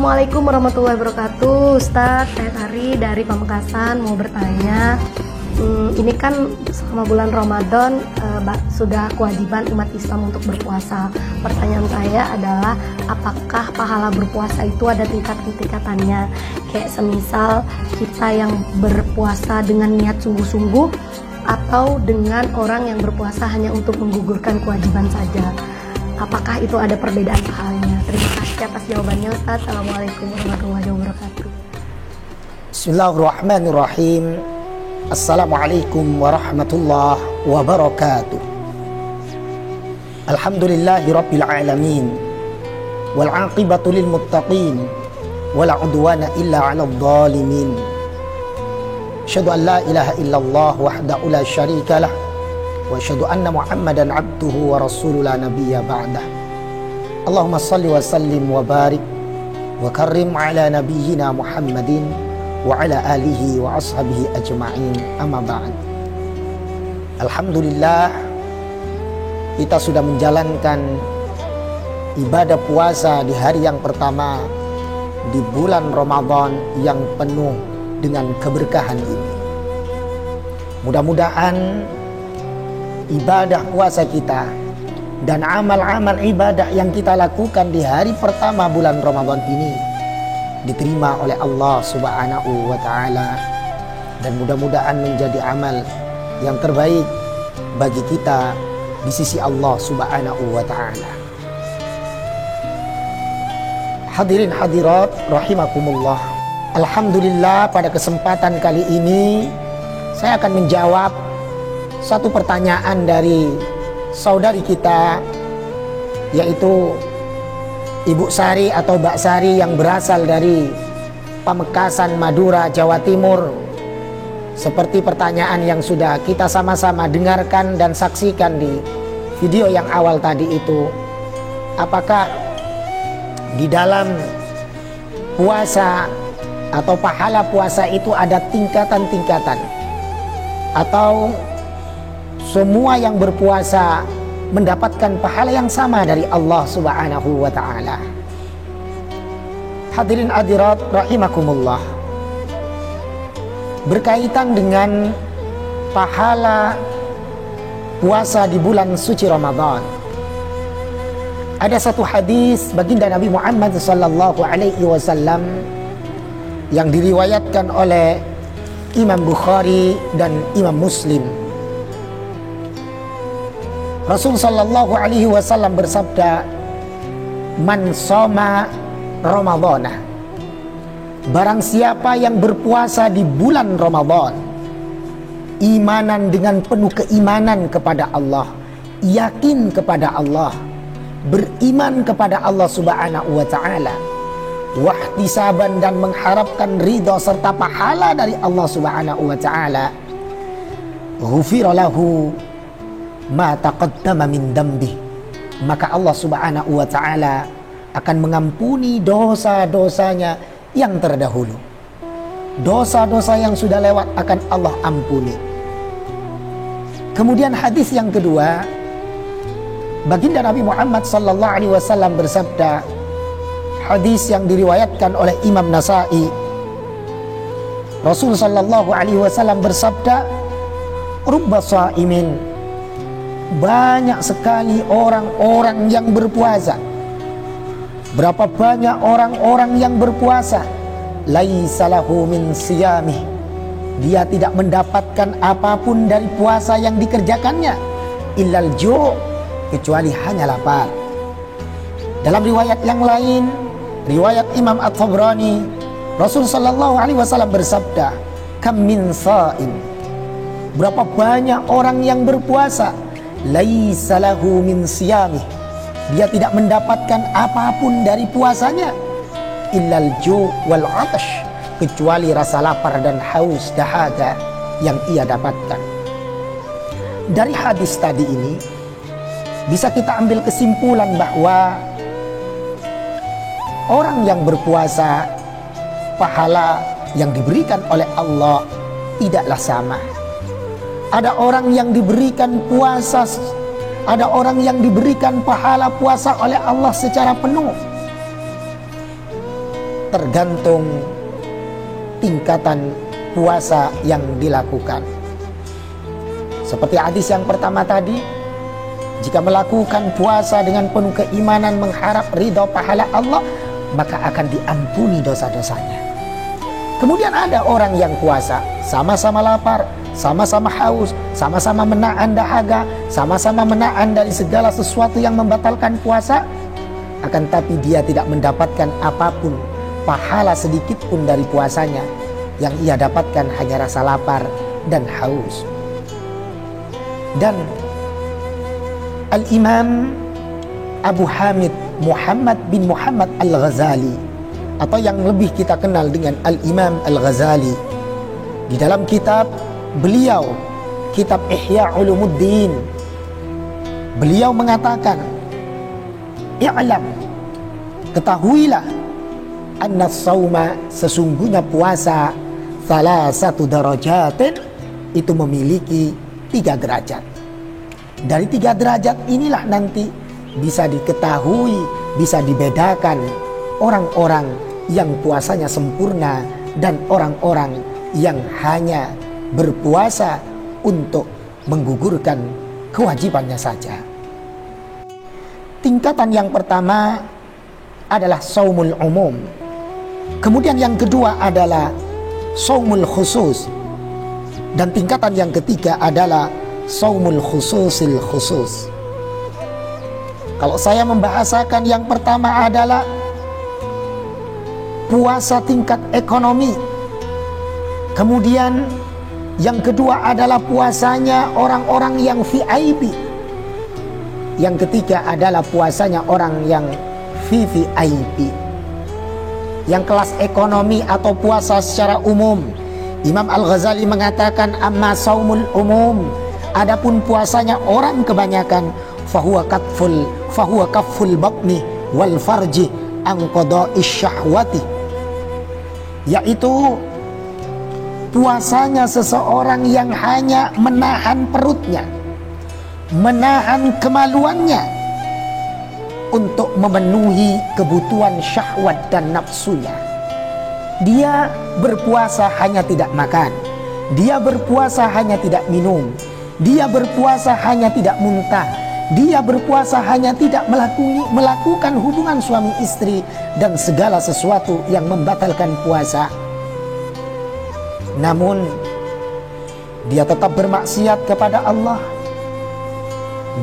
Assalamualaikum warahmatullahi wabarakatuh. Ustadz, saya Tari dari Pamekasan mau bertanya. Ini kan selama bulan Ramadan sudah kewajiban umat Islam untuk berpuasa. Pertanyaan saya adalah, apakah pahala berpuasa itu ada tingkatannya? Kayak semisal kita yang berpuasa dengan niat sungguh-sungguh, atau dengan orang yang berpuasa hanya untuk menggugurkan kewajiban saja. Apakah itu ada perbedaan pahalanya? Terima kasih atas jawabannya, Ustaz. Assalamualaikum warahmatullahi wabarakatuh. Bismillahirrahmanirrahim. Assalamualaikum warahmatullahi wabarakatuh. Alhamdulillahi rabbil alamin. Wal aqibatu lil muttaqin. Wala udwana illa 'alal zalimin. Asyhadu an la ilaha illallah wahdahu la syarika lah. Wa asyhadu anna Muhammadan abduhu wa rasuluhu la nabiyya ba'dah. Allahumma salli wa sallim wa barik wa karrim ala nabiyyina Muhammadin wa ala alihi wa ashabihi ajma'in, amma ba'd. Alhamdulillah, kita sudah menjalankan ibadah puasa di hari yang pertama di bulan Ramadan yang penuh dengan keberkahan ini. Mudah-mudahan ibadah puasa kita dan amal-amal ibadah yang kita lakukan di hari pertama bulan Ramadan ini diterima oleh Allah Subhanahu wa ta'ala, dan mudah-mudahan menjadi amal yang terbaik bagi kita di sisi Allah Subhanahu wa ta'ala. Hadirin hadirat rahimakumullah. Alhamdulillah, pada kesempatan kali ini saya akan menjawab satu pertanyaan dari saudari kita, yaitu Ibu Sari atau Mbak Sari yang berasal dari Pamekasan, Madura, Jawa Timur. Seperti pertanyaan yang sudah kita sama-sama dengarkan dan saksikan di video yang awal tadi itu, apakah di dalam puasa atau pahala puasa itu ada tingkatan-tingkatan, atau semua yang berpuasa mendapatkan pahala yang sama dari Allah Subhanahu wa ta'ala? Hadirin hadirat rahimakumullah, berkaitan dengan pahala puasa di bulan suci Ramadan, ada satu hadis baginda Nabi Muhammad sallallahu alaihi wasallam yang diriwayatkan oleh Imam Bukhari dan Imam Muslim. Rasul sallallahu alaihi wasallam bersabda, "Man shoma Ramadhana." Barang siapa yang berpuasa di bulan Ramadan, imanan dengan penuh keimanan kepada Allah, yakin kepada Allah, beriman kepada Allah Subhanahu wa ta'ala, wahtisaban dan mengharapkan ridha serta pahala dari Allah Subhanahu wa ta'ala, ghufira lahu ma taqaddama min dambi, maka Allah Subhanahu wa ta'ala akan mengampuni dosa-dosanya yang terdahulu. Dosa-dosa yang sudah lewat akan Allah ampuni. Kemudian hadis yang kedua, baginda Nabi Muhammad sallallahu alaihi wasallam bersabda, hadis yang diriwayatkan oleh Imam Nasa'i, Rasul sallallahu alaihi wasallam bersabda, "Rubba shaimin." Banyak sekali orang-orang yang berpuasa. Berapa banyak orang-orang yang berpuasa, laisa lahu min siyamih, dia tidak mendapatkan apapun dari puasa yang dikerjakannya, illal ju', kecuali hanya lapar. Dalam riwayat yang lain, riwayat Imam At-Tabrani, Rasul sallallahu alaihi wasallam bersabda, "Kam min sha'im." Berapa banyak orang yang berpuasa, laisa lahu min siyamih, dia tidak mendapatkan apapun dari puasanya, illal ju' wal 'atash, kecuali rasa lapar dan haus dahaga yang ia dapatkan. Dari hadis tadi ini bisa kita ambil kesimpulan bahwa orang yang berpuasa, pahala yang diberikan oleh Allah tidaklah sama. Ada orang yang diberikan puasa, ada orang yang diberikan pahala puasa oleh Allah secara penuh. tergantung tingkatan puasa yang dilakukan. Seperti hadis yang pertama tadi, jika melakukan puasa dengan penuh keimanan mengharap ridho pahala Allah, maka akan diampuni dosa-dosanya. Kemudian ada orang yang puasa, sama-sama lapar, sama-sama haus, sama-sama menahan dahaga, sama-sama menahan dari segala sesuatu yang membatalkan puasa, akan tapi dia tidak mendapatkan apapun, pahala sedikit pun dari puasanya. Yang ia dapatkan hanya rasa lapar dan haus. Dan Al-Imam Abu Hamid Muhammad bin Muhammad Al-Ghazali, atau yang lebih kita kenal dengan Al-Imam Al-Ghazali, di dalam kitab beliau, kitab Ihya Ulumuddin, beliau mengatakan, "I'lam, ketahuilah, anna sauma, sesungguhnya puasa, salah satu darajatin, itu memiliki 3 derajat. Dari 3 derajat inilah nanti bisa diketahui, bisa dibedakan orang-orang yang puasanya sempurna dan orang-orang yang hanya berpuasa untuk menggugurkan kewajibannya saja." Tingkatan yang pertama adalah saumul umum. Kemudian yang kedua adalah saumul khusus. Dan tingkatan yang ketiga adalah saumul khususil khusus. Kalau saya membahasakan, yang pertama adalah puasa tingkat ekonomi. Kemudian yang kedua adalah puasanya orang-orang yang VIP. Yang ketiga adalah puasanya orang yang VVIP. Yang kelas ekonomi atau puasa secara umum, Imam Al-Ghazali mengatakan, amma saumul umum, adapun puasanya orang kebanyakan, fahuwa kafful batni wal farji an qada'ish syahwati, yaitu puasanya seseorang yang hanya menahan perutnya, menahan kemaluannya untuk memenuhi kebutuhan syahwat dan nafsunya. Dia berpuasa hanya tidak makan, dia berpuasa hanya tidak minum, dia berpuasa hanya tidak muntah, dia berpuasa hanya tidak melakukan hubungan suami istri dan segala sesuatu yang membatalkan puasa. Namun dia tetap bermaksiat kepada Allah.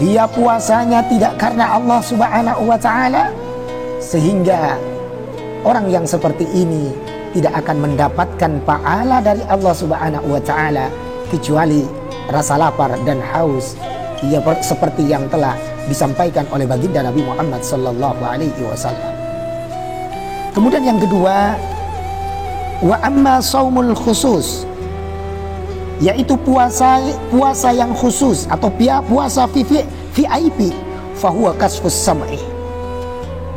Dia puasanya tidak karena Allah Subhanahu wa ta'ala, sehingga orang yang seperti ini tidak akan mendapatkan pahala dari Allah Subhanahu wa ta'ala kecuali rasa lapar dan haus, ia seperti yang telah disampaikan oleh baginda Nabi Muhammad sallallahu alaihi wasallam. Kemudian yang kedua, wa amma saumul khusus, yaitu puasa yang khusus atau puasa VIP, fahuwa kasfus sam'i.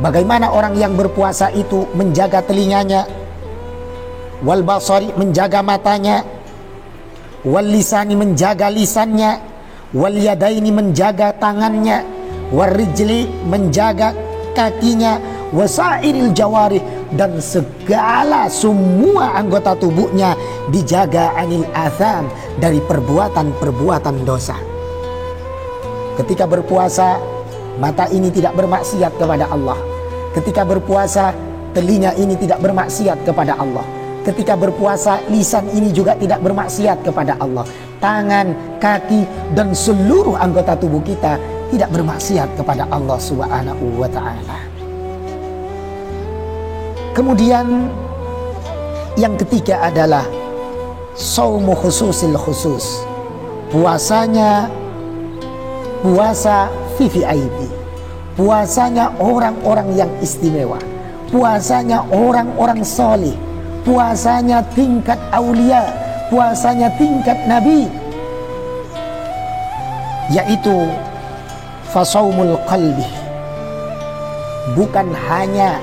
Bagaimana orang yang berpuasa itu menjaga telinganya, wal basari, menjaga matanya, wal lisani, menjaga lisannya, wal yadaini, menjaga tangannya, wal rijli, menjaga kakinya, wasairil jawarih, dan segala semua anggota tubuhnya dijaga anil atham, dari perbuatan-perbuatan dosa. Ketika berpuasa, mata ini tidak bermaksiat kepada Allah. Ketika berpuasa, telinga ini tidak bermaksiat kepada Allah. Ketika berpuasa, lisan ini juga tidak bermaksiat kepada Allah. Tangan, kaki, dan seluruh anggota tubuh kita tidak bermaksiat kepada Allah Subhanahu wa ta'ala. Kemudian yang ketiga adalah saumu khususil khusus. Puasanya puasa VVIP, puasanya orang-orang yang istimewa, puasanya orang-orang soleh, puasanya tingkat aulia, puasanya tingkat nabi, yaitu fasaumul qalbi. Bukan hanya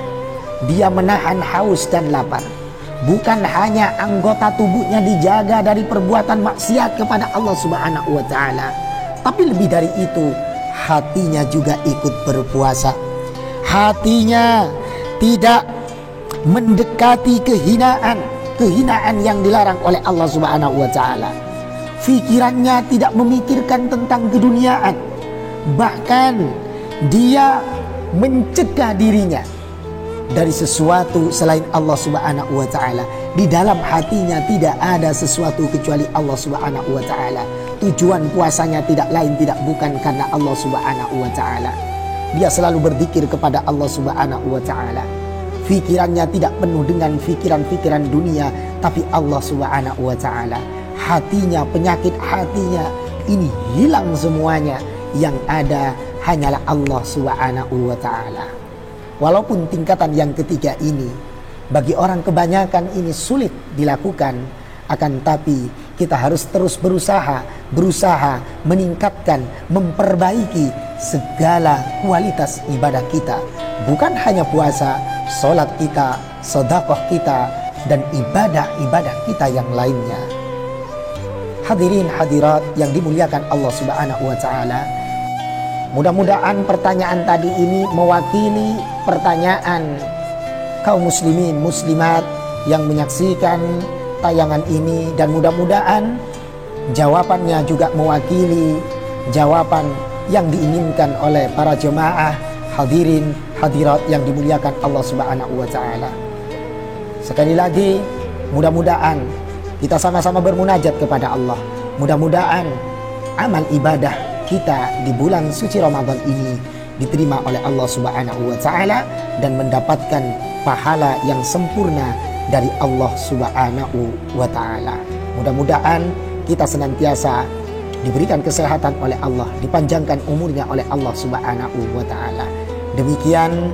dia menahan haus dan lapar, bukan hanya anggota tubuhnya dijaga dari perbuatan maksiat kepada Allah Subhanahu wa ta'ala, tapi lebih dari itu, hatinya juga ikut berpuasa. Hatinya tidak mendekati kehinaan yang dilarang oleh Allah Subhanahu wa taala. Pikirannya tidak memikirkan tentang keduniaan, bahkan dia mencegah dirinya dari sesuatu selain Allah Subhanahu wa taala. Di dalam hatinya tidak ada sesuatu kecuali Allah Subhanahu wa taala. Tujuan puasanya tidak lain tidak bukan karena Allah Subhanahu wa taala. Dia selalu berzikir kepada Allah Subhanahu wa taala. Pikirannya tidak penuh dengan pikiran-pikiran dunia, tapi Allah Subhanahu wa taala. Hatinya, penyakit hatinya ini hilang semuanya. Yang ada hanyalah Allah Subhanahu wa taala. Walaupun tingkatan yang ketiga ini bagi orang kebanyakan ini sulit dilakukan, akan tapi kita harus terus berusaha meningkatkan, memperbaiki segala kualitas ibadah kita. Bukan hanya puasa, sholat kita, sedekah kita, dan ibadah-ibadah kita yang lainnya. Hadirin hadirat yang dimuliakan Allah Subhanahu wa taala, mudah-mudahan pertanyaan tadi ini mewakili pertanyaan kaum muslimin muslimat yang menyaksikan tayangan ini, dan mudah-mudahan jawabannya juga mewakili jawaban yang diinginkan oleh para jemaah hadirin hadirat yang dimuliakan Allah Subhanahu wa taala. Sekali lagi, mudah-mudahan kita sama-sama bermunajat kepada Allah. Mudah-mudahan amal ibadah kita di bulan suci Ramadan ini diterima oleh Allah Subhanahu wa taala dan mendapatkan pahala yang sempurna dari Allah Subhanahu wa taala. Mudah-mudahan kita senantiasa diberikan kesehatan oleh Allah, dipanjangkan umurnya oleh Allah Subhanahu wa taala. Demikian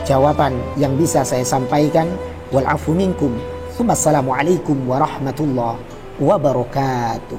jawaban yang bisa saya sampaikan. Wal afu minkum. Assalamualaikum warahmatullahi wabarakatuh.